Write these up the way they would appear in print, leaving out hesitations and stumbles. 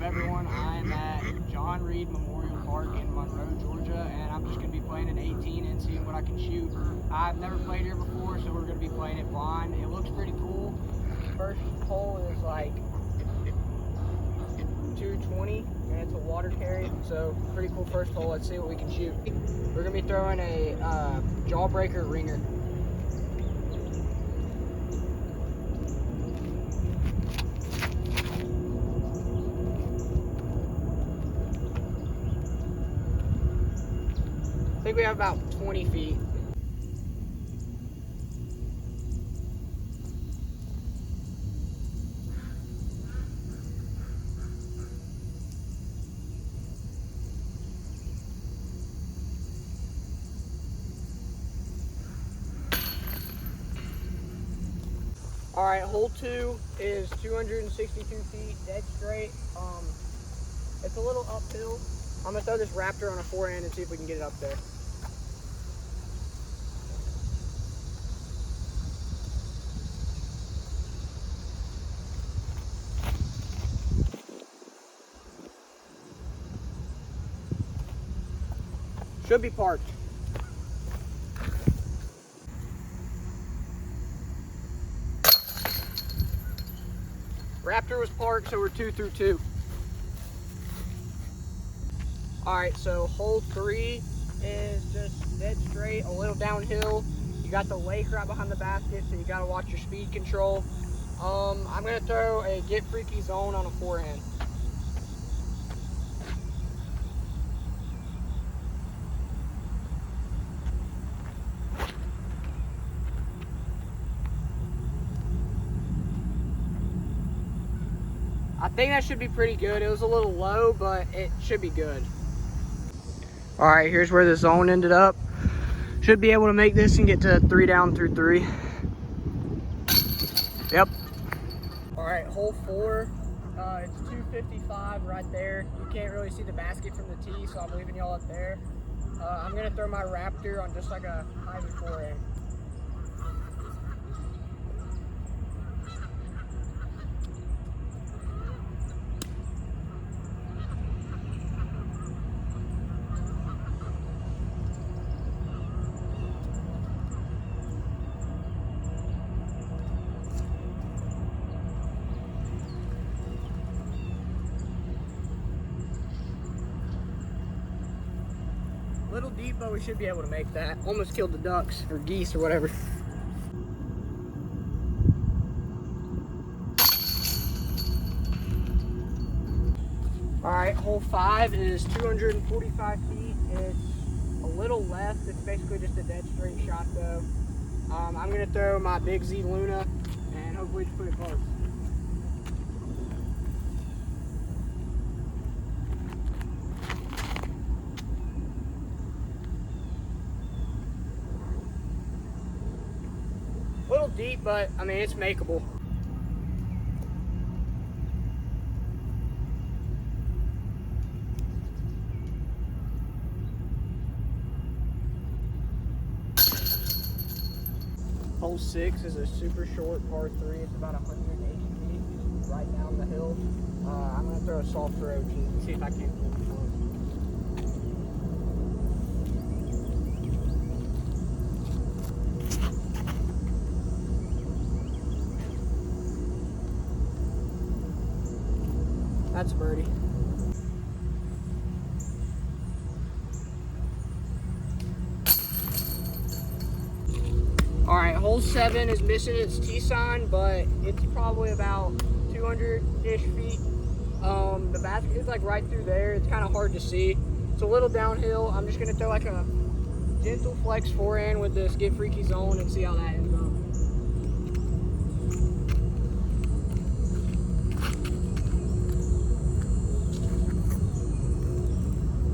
up, everyone? I am at John Reid Memorial Park in Monroe, Georgia, and I'm just going to be playing an 18 and seeing what I can shoot. I've never played here before, so we're going to be playing it blind. It looks pretty cool. First hole is like 220, and it's a water carry, so pretty cool first hole. Let's see what we can shoot. We're going to be throwing a jawbreaker ringer. I think we have about 20 feet. All right, hole 2 is 262 feet, dead straight. It's a little uphill. I'm gonna throw this Raptor on a forehand and see if we can get it up there. Should be parked. Raptor was parked, so we're 2 through 2. All right, so hole 3 is just dead straight, a little downhill. You got the lake right behind the basket, so you gotta watch your speed control. I'm gonna throw a get freaky zone on a forehand. I think that should be pretty good. It was a little low, but it should be good. All right, here's where the zone ended up. Should be able to make this and get to 3 down through 3. Yep. All right, hole 4. It's 255 right there. You can't really see the basket from the tee, so I'm leaving y'all up there. I'm gonna throw my Raptor on just like a high forehand. Little deep, but we should be able to make that. Almost killed the ducks, or geese, or whatever. All right, hole 5 is 245 feet. It's a little left. It's basically just a dead straight shot, though. I'm gonna throw my Big Z Luna, and hopefully just put it close. A little deep, but I mean, it's makeable. Hole 6 is a super short par 3. It's about 180 feet right down the hill. I'm gonna throw a soft approach and see if I can pull it close. That's a birdie. All right, hole 7 is missing its tee sign, but it's probably about 200-ish feet. The basket is like right through there. It's kind of hard to see. It's a little downhill. I'm just gonna throw like a gentle flex forehand with this get freaky zone and see how that ends up.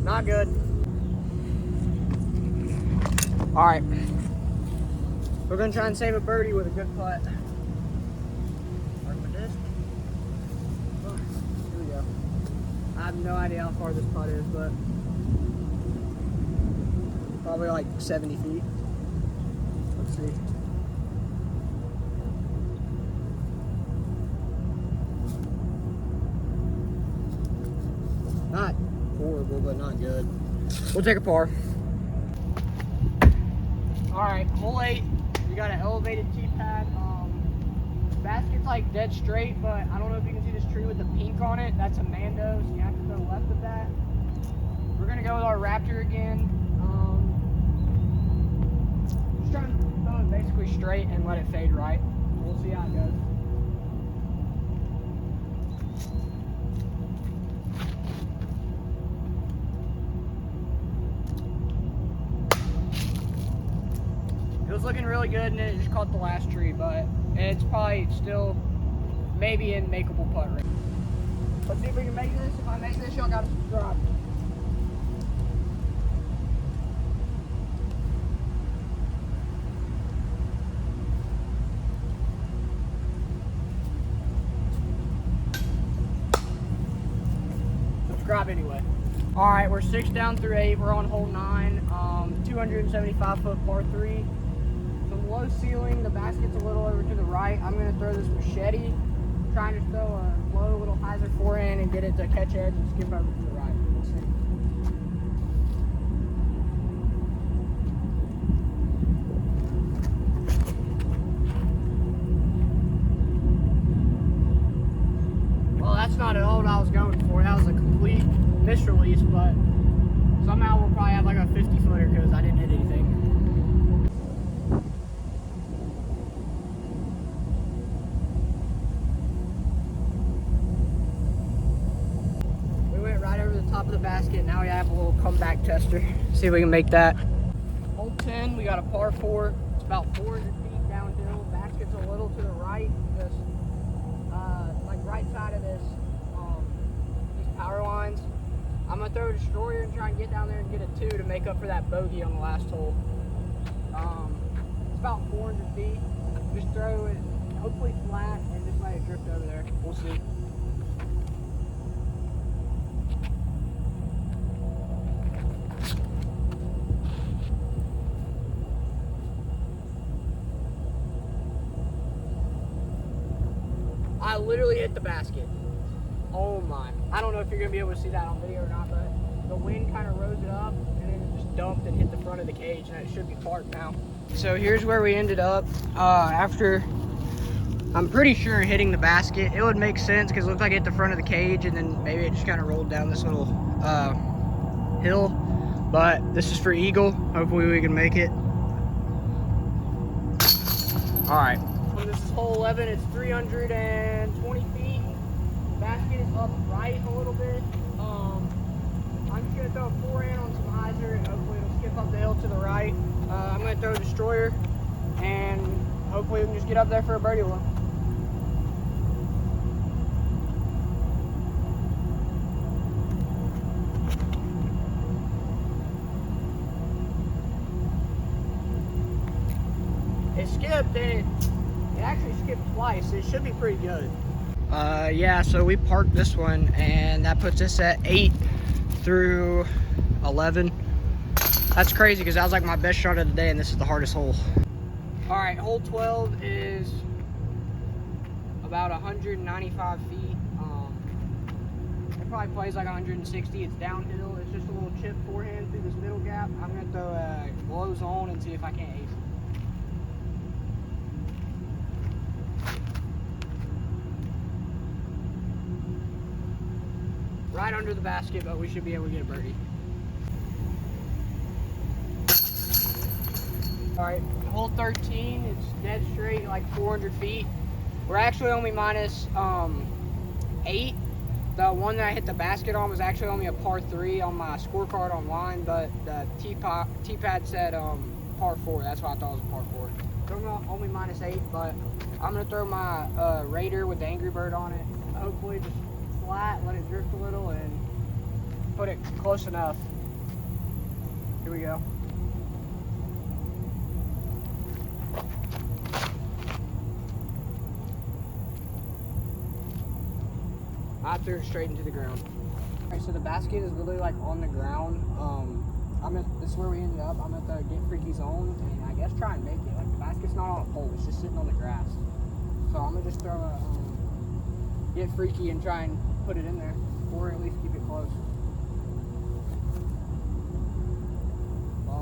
Not good. All right. We're gonna try and save a birdie with a good putt. Work with this. Oh, here we go. I have no idea how far this putt is, but probably like 70 feet. Let's see. Not horrible, but not good. We'll take a par. All right, hole 8. We got an elevated tee pad. Basket's like dead straight, but I don't know if you can see this tree with the pink on it. That's a Mando, so you have to go left of that. We're gonna go with our Raptor again. Just trying to throw it basically straight and let it fade right. We'll see how it goes. It was looking really good, and then it just caught the last tree, but it's probably still maybe in makeable putt range. Let's see if we can make this. If I make this, y'all gotta subscribe. Subscribe anyway. All right, we're 6 down through 8. We're on hole 9. 275-foot par 3. Some low ceiling. The basket's a little over to the right. I'm gonna throw this machete, trying to throw a low little hyzer forehand and get it to catch edge and skip over to the right. We'll see. Well, that's not at all what I was going for. That was a complete misrelease, but somehow we'll probably have like a 50-footer because I didn't hit anything. We went right over the top of the basket. Now we have a little comeback tester. See if we can make that. Hole 10, we got a par 4. It's about 400 feet downhill. Basket's a little to the right. This, like right side of this, these power lines. I'm gonna throw a destroyer and try and get down there and get a 2 to make up for that bogey on the last hole. It's about 400 feet. Just throw it hopefully flat and just let it drift over there. We'll see. I literally hit the basket. Oh my. I don't know if you're going to be able to see that on video or not, but the wind kind of rose it up and then it just dumped and hit the front of the cage, and it should be parked now. So here's where we ended up after, I'm pretty sure, hitting the basket. It would make sense because it looked like it hit the front of the cage and then maybe it just kind of rolled down this little hill. But this is for eagle. Hopefully we can make it. All right. This is hole 11. It's 320 feet. Basket is up right a little bit. I'm just gonna throw a forehand on some hyzer and hopefully it'll skip up the hill to the right. I'm gonna throw a destroyer and hopefully we can just get up there for a birdie look. It skipped and it actually skipped twice. It should be pretty good. Yeah, so we parked this one and that puts us at 8 through 11. That's crazy because that was like my best shot of the day and this is the hardest hole. All right, hole 12 is about 195 feet. It probably plays like 160. It's downhill. It's just a little chip forehand through this middle gap. I'm gonna throw a glow zone and see if I can't ace it. Right under the basket, but we should be able to get a birdie. All right, hole 13, it's dead straight, like 400 feet. We're actually only minus 8. The one that I hit the basket on was actually only a par 3 on my scorecard online, but the T-pad said par 4. That's why I thought it was a par 4. So I'm only minus 8, but I'm gonna throw my Raider with the Angry Bird on it. Hopefully just flat, let it drift a little, and put it close enough. Here we go. I threw it straight into the ground. Alright, so the basket is literally like on the ground. This is where we ended up. I'm at the Get Freaky zone and I guess try and make it. Like the basket's not on a pole, it's just sitting on the grass. So I'm gonna just throw a Get Freaky and try and put it in there, or at least keep it close.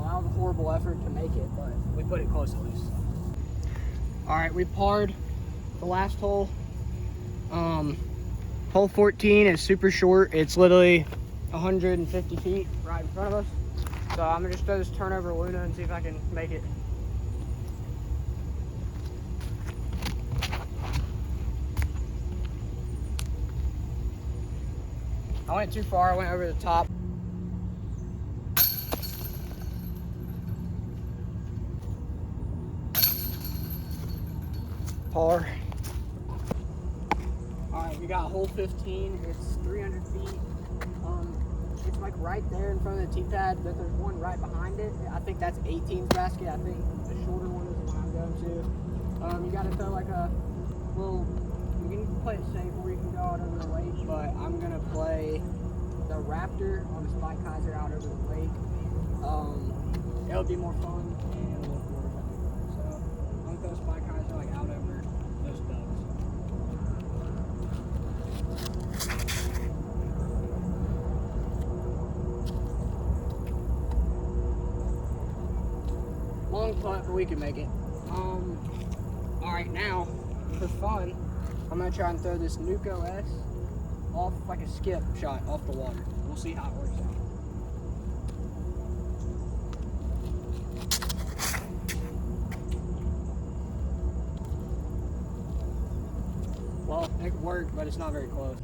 that was a horrible effort to make it, but we put it close at least. All right, we parred the last hole. Hole 14 is super short. It's literally 150 feet right in front of us. So I'm gonna just throw this turnover Luna and see if I can make it. I went too far, I went over the top. Par. Alright, we got hole 15. It's 300 feet. It's like right there in front of the tee pad, but there's one right behind it. I think that's 18's basket. I think the shorter one is the one I'm going to. You gotta throw like a little, you can play it safe where you can go out over the lake, but I'm gonna play the Raptor on the Spike Kaiser out over the lake. It'll be more fun and it'll look worse, I think. So I'm gonna throw Spike Kaiser like out over those ducks. Long putt, but we can make it. All right, now for fun, I'm gonna try and throw this Nuco S off like a skip shot off the water. We'll see how it works out. Well, it worked, but it's not very close.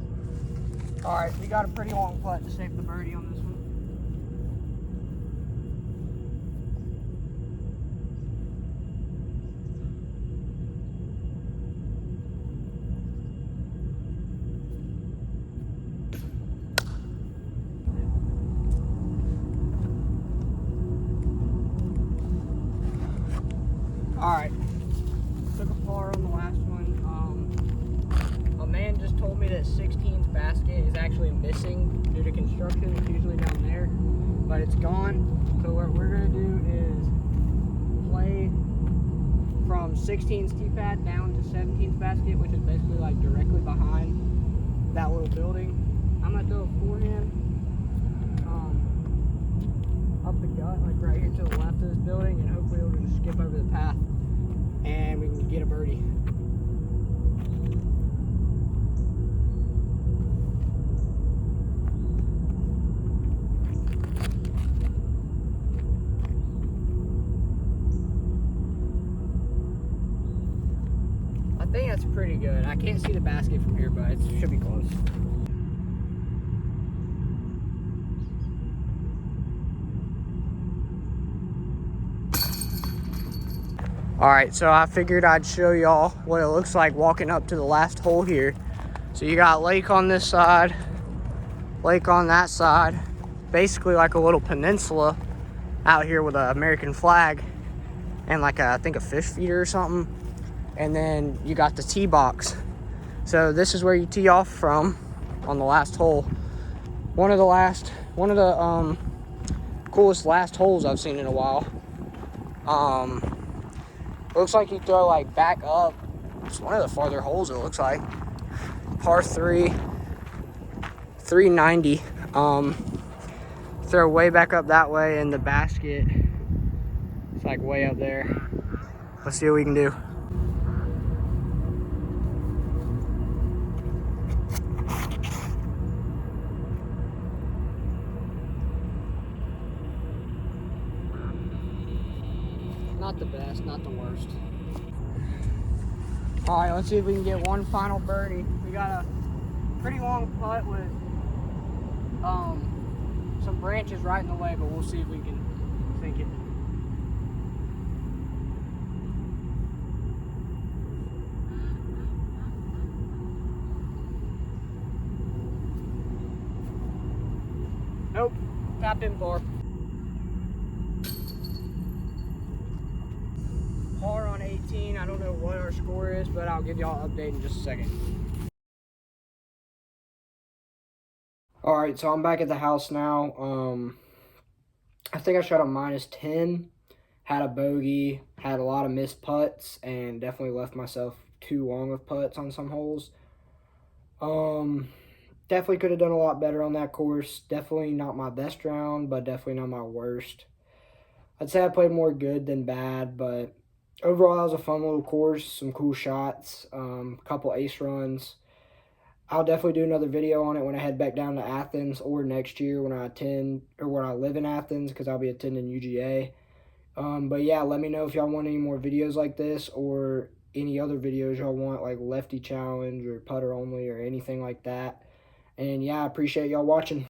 All right, we got a pretty long putt to save the birdie on this one. All right, took a par on the last one. A man just told me that 16's basket is actually missing due to construction. It's usually down there, but it's gone. So what we're gonna do is play from 16's tee pad down to 17's basket, which is basically like directly behind that little building. I'm gonna throw a forehand up the gut, like right here to the left of this building, and hopefully we're gonna skip over the path and we can get a birdie. I think that's pretty good. I can't see the basket from here, but it should be close. All right, so I figured I'd show y'all what it looks like walking up to the last hole here. So you got lake on this side, lake on that side, basically like a little peninsula out here with an American flag and like I think a fish feeder or something. And then you got the tee box. So this is where you tee off from on the last hole. One of the coolest last holes I've seen in a while. Looks like you throw like back up. It's one of the farther holes, it looks like. Par 3, 390. Throw way back up that way, and the basket, it's like way up there. Let's see what we can do. Not the best, not the worst. All right, let's see if we can get one final birdie. We got a pretty long putt with some branches right in the way, but we'll see if we can sink it. Nope, tapped in bar. Par on 18. I don't know what our score is, but I'll give y'all an update in just a second. All right, so I'm back at the house now. I think I shot a -10, had a bogey, had a lot of missed putts, and definitely left myself too long of putts on some holes. Definitely could have done a lot better on that course. Definitely not my best round, but definitely not my worst. I'd say I played more good than bad, but overall, it was a fun little course, some cool shots, couple ace runs. I'll definitely do another video on it when I head back down to Athens or next year when I attend or when I live in Athens because I'll be attending UGA. But yeah, let me know if y'all want any more videos like this or any other videos y'all want, like lefty challenge or putter only or anything like that. And yeah, I appreciate y'all watching.